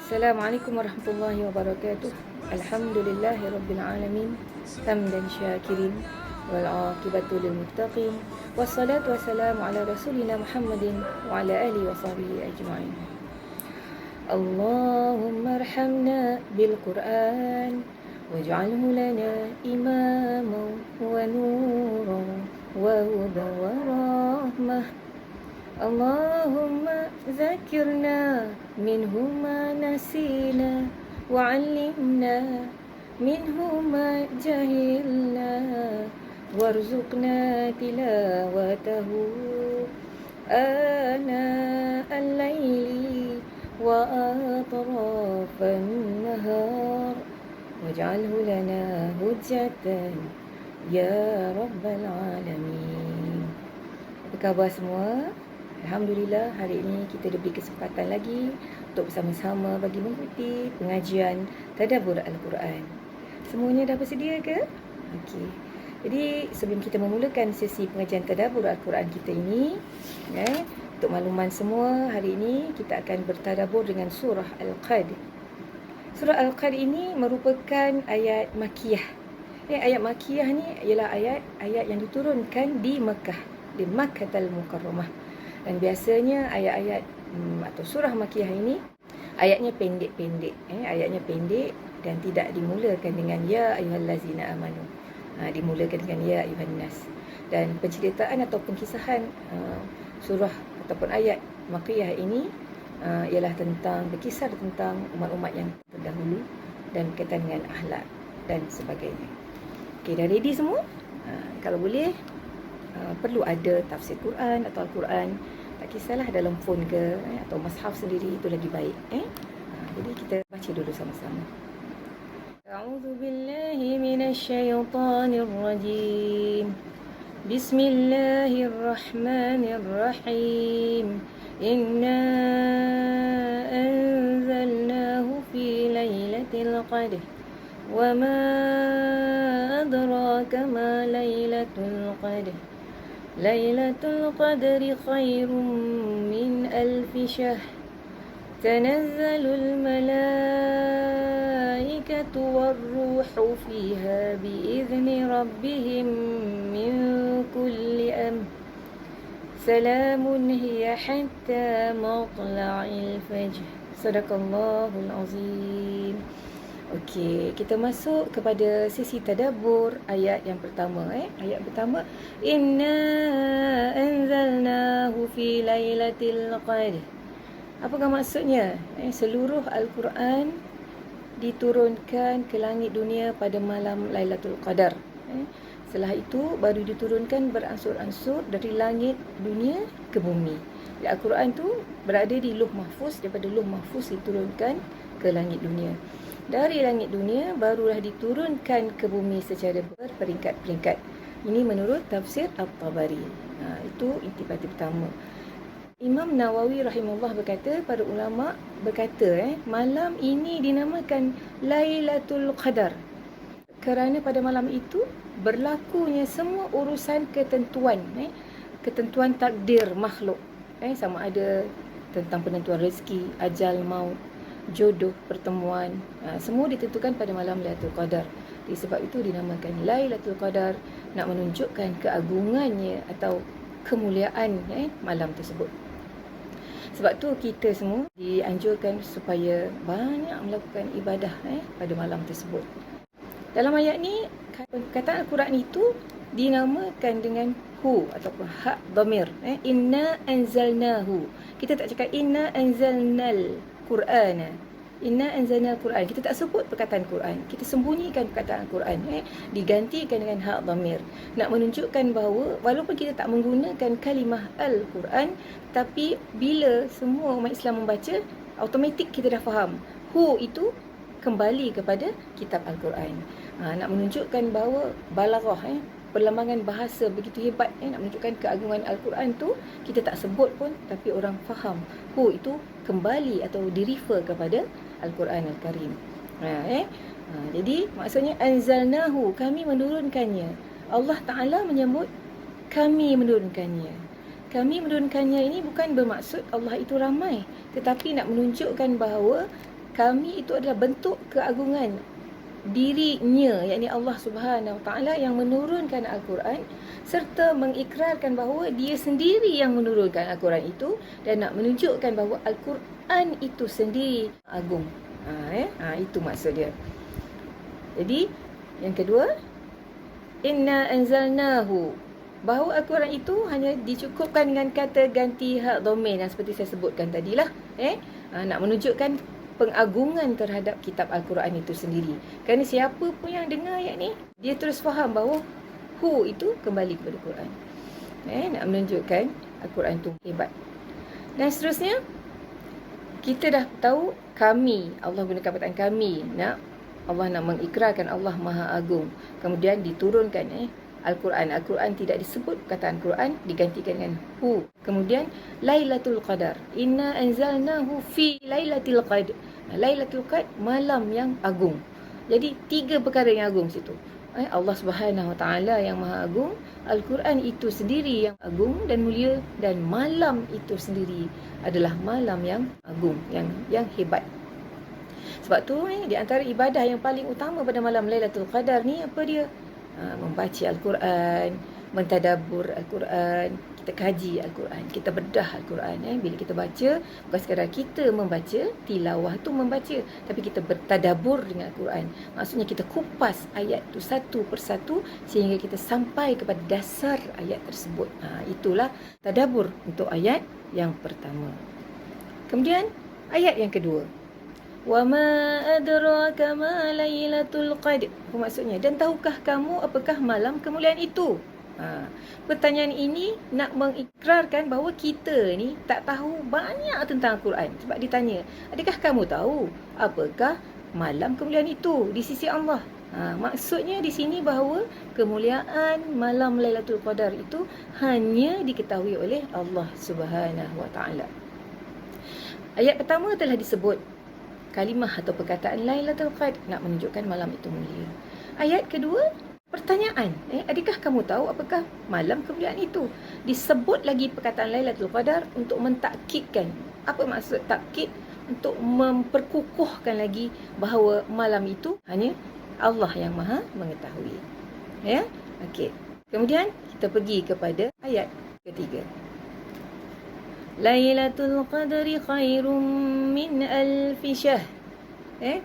Assalamualaikum warahmatullahi wabarakatuh. Alhamdulillahi rabbil alamin. Hamdan syakirin wal aqibatu lil muttaqin. Wassalatu wassalamu ala rasulina Muhammadin wa ala alihi wa sahbihi ajma'in. Allahumma arhamna bil Qur'an waj'alhu lana imaman wa nuran wa hudan wa rahmah. Allahumma zakirna minhu ma nasina wa'allimna minhu ma jahilna warzuqna tilawatahu ana al-layli wa atrafan nahar waj'alhu lana hujjatan ya rabbal alamin. Apa khabar semua? Alhamdulillah, hari ini kita diberi kesempatan lagi untuk bersama-sama bagi mengikuti pengajian tadabbur Al-Quran. Semuanya dah bersedia ke? Okey. Jadi sebelum kita memulakan sesi pengajian tadabbur Al-Quran kita ini, untuk makluman semua, hari ini kita akan bertadabbur dengan surah Al-Qad. Surah Al-Qad ini merupakan ayat makiyah. Ayat makiyah ni ialah ayat yang diturunkan di Mekah, di Makkatul Mukarramah. Dan biasanya ayat-ayat atau surah makiyah ini ayatnya pendek-pendek, ayatnya pendek dan tidak dimulakan dengan ya ayyuhallazina amanu. Dimulakan dengan ya ayyuhannas. Dan penceritaan atau pengkisahan surah ataupun ayat makiyah ini ialah berkisar tentang umat-umat yang terdahulu dan berkaitan dengan akhlak dan sebagainya. Okey, dah ready semua? Kalau boleh perlu ada tafsir Quran atau Al-Quran, tak kisahlah dalam phone ke atau mushaf sendiri, itu lagi baik. Jadi kita baca dulu sama-sama. A'udzu billahi minasyaitonir rajim. Bismillahirrahmanirrahim. Inna anzalnahu fi lailatul qadr. Wa ma adraka ma lailatul qadr. Lailatul Qadri khairum min alfi syahr. Tanazzalul malaikatu warruhu fiha biizni rabbihim min kulli amr. Salamun hiya hatta matla'il fajr. Sadaqallahul azim. Okey, kita masuk kepada sesi tadabbur ayat yang pertama. Ayat pertama, inna anzalnahu fi lailatul qadr. Apakah maksudnya? Seluruh Al-Quran diturunkan ke langit dunia pada malam Lailatul Qadar. Setelah itu baru diturunkan beransur-ansur dari langit dunia ke bumi. Al-Quran tu berada di Lauh Mahfuz, daripada Lauh Mahfuz diturunkan ke langit dunia. Dari langit dunia barulah diturunkan ke bumi secara berperingkat-peringkat. Ini menurut tafsir At-Tabari. Itu intibati pertama. Imam Nawawi rahimahullah berkata, para ulama berkata, malam ini dinamakan Lailatul Qadar kerana pada malam itu berlakunya semua urusan ketentuan takdir makhluk. Sama ada tentang penentuan rezeki, ajal, maut, jodoh, pertemuan, semua ditentukan pada malam Lailatul Qadar. Sebab itu dinamakan Lailatul Qadar, nak menunjukkan keagungannya atau kemuliaan malam tersebut. Sebab tu kita semua dianjurkan supaya banyak melakukan ibadah pada malam tersebut. Dalam ayat ni, perkataan Al-Quran itu dinamakan dengan hu ataupun hak dhamir. Inna anzalnahu. Kita tak cakap inna anzalnal Quran. Inna anzalnal Quran. Kita tak sebut perkataan Quran. Kita sembunyikan perkataan Quran. Digantikan dengan hak dhamir. Nak menunjukkan bahawa walaupun kita tak menggunakan kalimah Al-Quran, tapi bila semua umat Islam membaca, automatik kita dah faham. Hu itu kembali kepada kitab Al-Quran. Nak menunjukkan bahawa balaghah, perlembagan bahasa begitu hebat, nak menunjukkan keagungan Al-Quran tu, kita tak sebut pun tapi orang faham. Hu itu kembali atau direfer kepada Al-Quran Al-Karim. Jadi maksudnya anzalnahu, kami menurunkannya. Allah Ta'ala menyebut kami menurunkannya. Kami menurunkannya ini bukan bermaksud Allah itu ramai, tetapi nak menunjukkan bahawa kami itu adalah bentuk keagungan dirinya, yakni Allah Subhanahu Wa Taala yang menurunkan Al-Quran serta mengikrarkan bahawa dia sendiri yang menurunkan Al-Quran itu dan nak menunjukkan bahawa Al-Quran itu sendiri agung. Itu maksud dia. Jadi yang kedua, inna anzalnahu, bahawa Al-Quran itu hanya dicukupkan dengan kata ganti hak domain yang seperti saya sebutkan tadilah. Nak menunjukkan pengagungan terhadap kitab Al-Quran itu sendiri. Kerana siapa pun yang dengar ayat ni, dia terus faham bahawa hu itu kembali kepada Quran. Nak menunjukkan Al-Quran itu hebat. Dan seterusnya, kita dah tahu kami, Allah gunakan perkataan kami, Allah nak mengikrarkan Allah Maha Agung. Kemudian diturunkan Al-Quran. Al-Quran tidak disebut perkataan Quran, digantikan dengan hu. Kemudian Lailatul Qadar. Inna anzalnahu fi Lailatul Qadar. Lailatul Qadar, malam yang agung. Jadi 3 perkara yang agung situ. Allah Subhanahu Wa Taala yang Maha Agung, Al-Quran itu sendiri yang agung dan mulia, dan malam itu sendiri adalah malam yang agung, yang hebat. Sebab tu di antara ibadah yang paling utama pada malam Lailatul Qadar ni apa dia? Membaca Al-Quran, mentadabbur Al-Quran, kita kaji Al-Quran, kita bedah Al-Quran. Bila kita baca, bukan sekadar kita membaca, tilawah tu membaca, tapi kita bertadabbur dengan Al-Quran. Maksudnya kita kupas ayat tu satu persatu sehingga kita sampai kepada dasar ayat tersebut. Itulah tadabbur untuk ayat yang pertama. Kemudian ayat yang kedua, wa ma adraka ma lailatul qadr. Apa maksudnya? Dan tahukah kamu apakah malam kemuliaan itu? Pertanyaan ini nak mengikrarkan bahawa kita ni tak tahu banyak tentang Al-Quran. Sebab ditanya, adakah kamu tahu apakah malam kemuliaan itu di sisi Allah? Maksudnya di sini bahawa kemuliaan malam Lailatul Qadar itu hanya diketahui oleh Allah Subhanahu Wa Taala. Ayat pertama telah disebut kalimah atau perkataan Lailatul Qadar nak menunjukkan malam itu mulia. Ayat kedua, pertanyaan, adakah kamu tahu apakah malam kemuliaan itu? Disebut lagi perkataan Lailatul Qadar untuk mentakkidkan. Apa maksud takkid? Untuk memperkukuhkan lagi bahawa malam itu hanya Allah yang Maha mengetahui. Okey. Kemudian kita pergi kepada ayat ketiga. Lailatul Qadri khairum min alfi syahr.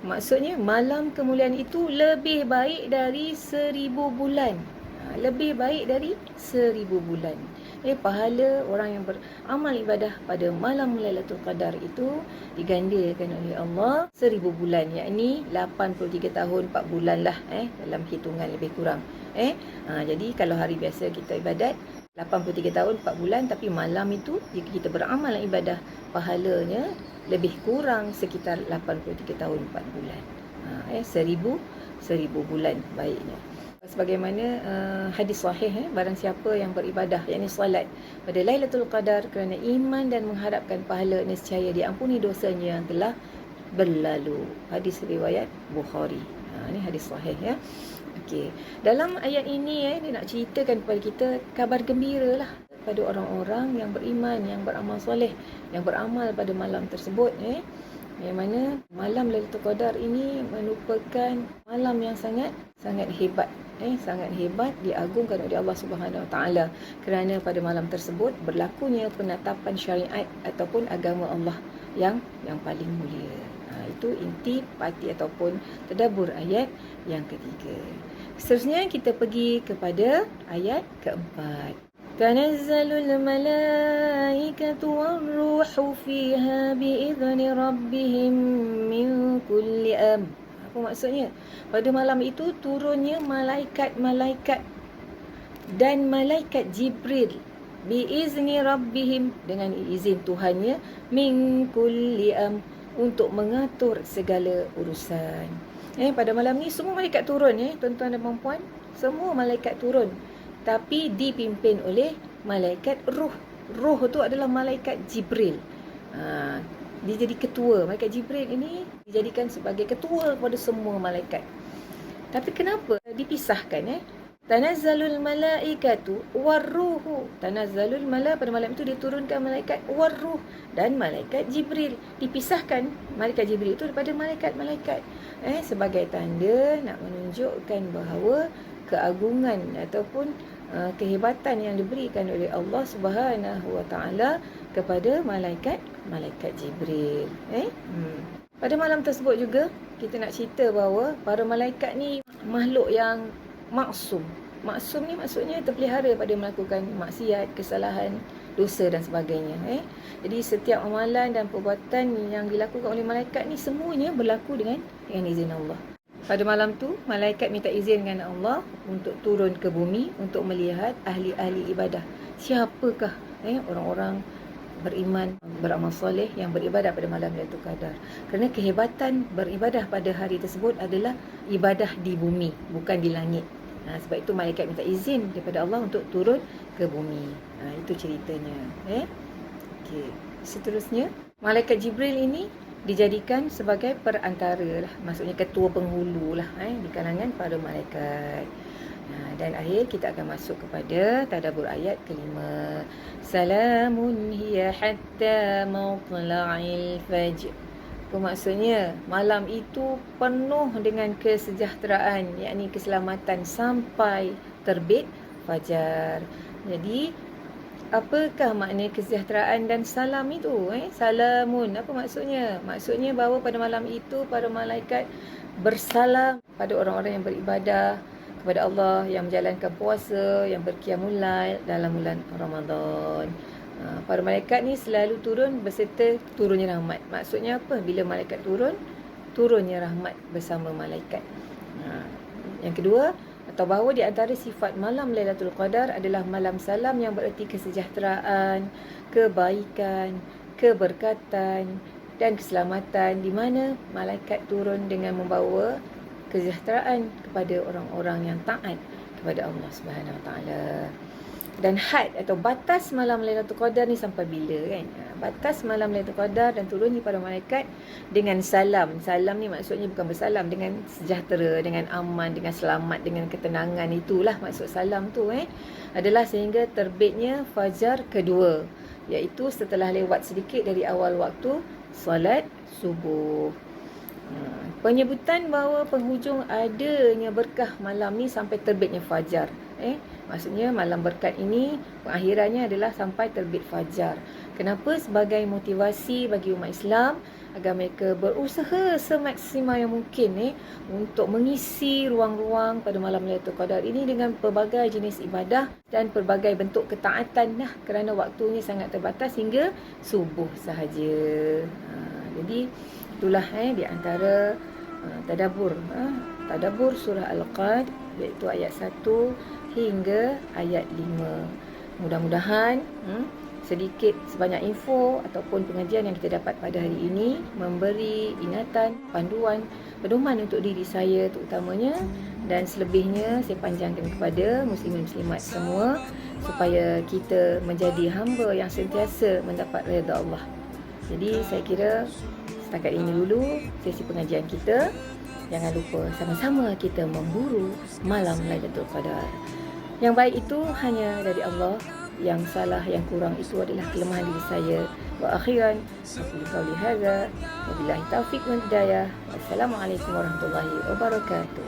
Maksudnya malam kemuliaan itu lebih baik dari 1000 bulan. Lebih baik dari 1000 bulan. Pahala orang yang beramal ibadah pada malam Lailatul Qadar itu digandakan oleh Allah 1000 bulan, yakni 83 tahun 4 bulan lah dalam hitungan lebih kurang. Jadi kalau hari biasa kita ibadat 83 tahun 4 bulan, tapi malam itu jika kita beramal ibadah, pahalanya lebih kurang sekitar 83 tahun 4 bulan. 1000 bulan baiknya. Sebagaimana hadis sahih, barang siapa yang beribadah, yakni solat pada Lailatul Qadar kerana iman dan mengharapkan pahala, nescaya diampuni dosanya yang telah berlalu. Hadis riwayat Bukhari. Ini hadis sahih ya. Okey. Dalam ayat ini dia nak ceritakan kepada kita kabar gembira lah pada orang-orang yang beriman, yang beramal soleh, yang beramal pada malam tersebut. Yang mana malam Lailatul Qadar ini merupakan malam yang sangat hebat. Sangat hebat, diagungkan oleh Allah Subhanahu Wa Taala kerana pada malam tersebut berlakunya penetapan syariat ataupun agama Allah yang paling mulia. Itu inti parti ataupun tadabbur ayat yang ketiga. Seterusnya kita pergi kepada ayat keempat. Tanazzalul malaikatu war-ruhu fiha bi'izni rabbihim min kulli amr. Apa maksudnya? Pada malam itu turunnya malaikat-malaikat dan malaikat Jibril bi'izni rabbihim, dengan izin Tuhannya, min kulli amr, untuk mengatur segala urusan. Pada malam ni semua malaikat turun, tuan-tuan dan puan-puan, semua malaikat turun, tapi dipimpin oleh malaikat ruh. Ruh tu adalah malaikat Jibril. Dia jadi ketua. Malaikat Jibril ini dijadikan sebagai ketua kepada semua malaikat. Tapi kenapa dipisahkan? Tanazzalul malaikatu warruhu. Tanazzalul pada malam itu diturunkan malaikat warruh dan malaikat Jibril. Dipisahkan malaikat Jibril itu daripada malaikat-malaikat. Sebagai tanda nak menunjukkan bahawa keagungan ataupun kehebatan yang diberikan oleh Allah Subhanahu Wa Taala kepada malaikat Jibril. Pada malam tersebut juga kita nak cerita bahawa para malaikat ni makhluk yang maksum. Maksum ni maksudnya terpelihara pada melakukan maksiat, kesalahan, dosa dan sebagainya. Jadi setiap amalan dan perbuatan yang dilakukan oleh malaikat ni semuanya berlaku dengan izin Allah. Pada malam tu malaikat minta izin dengan Allah untuk turun ke bumi untuk melihat ahli-ahli ibadah. Siapakah orang-orang beriman, beramal soleh yang beribadah pada malam Lailatul Qadar. Kerana kehebatan beribadah pada hari tersebut adalah ibadah di bumi, bukan di langit. Sebab itu malaikat minta izin daripada Allah untuk turun ke bumi. Itu ceritanya. Okey. Seterusnya, malaikat Jibril ini dijadikan sebagai perantara lah, maksudnya ketua penghulu lah di kalangan para malaikat. Dan akhir kita akan masuk kepada tadabbur ayat kelima. Salamun hiya hatta matla'il fajr. Apa maksudnya? Malam itu penuh dengan kesejahteraan, yakni keselamatan sampai terbit fajar. Jadi apakah makna kesejahteraan dan salam itu? Salamun, apa maksudnya? Maksudnya bahawa pada malam itu para malaikat bersalam pada orang-orang yang beribadah kepada Allah, yang menjalankan puasa, yang berqiyamul lail dalam bulan Ramadan. Para malaikat ni selalu turun beserta turunnya rahmat. Maksudnya apa? Bila malaikat turun, turunnya rahmat bersama malaikat. Yang kedua, atau bahawa di antara sifat malam Lailatul Qadar adalah malam salam, yang bererti kesejahteraan, kebaikan, keberkatan dan keselamatan, di mana malaikat turun dengan membawa kesejahteraan kepada orang-orang yang taat kepada Allah Subhanahu Wa Taala. Dan had atau batas malam Lailatul Qadar ni sampai bila kan? Batas malam Lailatul Qadar dan turunnya para malaikat dengan salam. Salam ni maksudnya bukan bersalam, dengan sejahtera, dengan aman, dengan selamat, dengan ketenangan. Itulah maksud salam tu adalah sehingga terbitnya fajar kedua, iaitu setelah lewat sedikit dari awal waktu solat subuh. Penyebutan bahawa penghujung adanya berkah malam ni sampai terbitnya fajar. Maksudnya malam berkat ini pengakhirannya adalah sampai terbit fajar. Kenapa? Sebagai motivasi bagi umat Islam agar mereka berusaha semaksimal yang mungkin untuk mengisi ruang-ruang pada malam Lailatul Qadar ini dengan pelbagai jenis ibadah dan pelbagai bentuk ketaatan kerana waktunya sangat terbatas hingga subuh sahaja. Jadi itulah di antara tadabbur surah Al-Qad, iaitu ayat 1 hingga ayat 5. Mudah-mudahan sedikit sebanyak info ataupun pengajian yang kita dapat pada hari ini memberi ingatan, panduan, pedoman untuk diri saya terutamanya, dan selebihnya saya panjangkan kepada muslimin muslimat semua supaya kita menjadi hamba yang sentiasa mendapat redha Allah. Jadi saya kira setakat ini dulu sesi pengajian kita. Jangan lupa sama-sama kita memburu malam Lailatul Qadar. Yang baik itu hanya dari Allah, yang salah, yang kurang itu adalah kelemahan diri saya. Wa akhiran, aku qauli hadza wa billahi taufiq wal hidayah. Wassalamualaikum warahmatullahi wabarakatuh.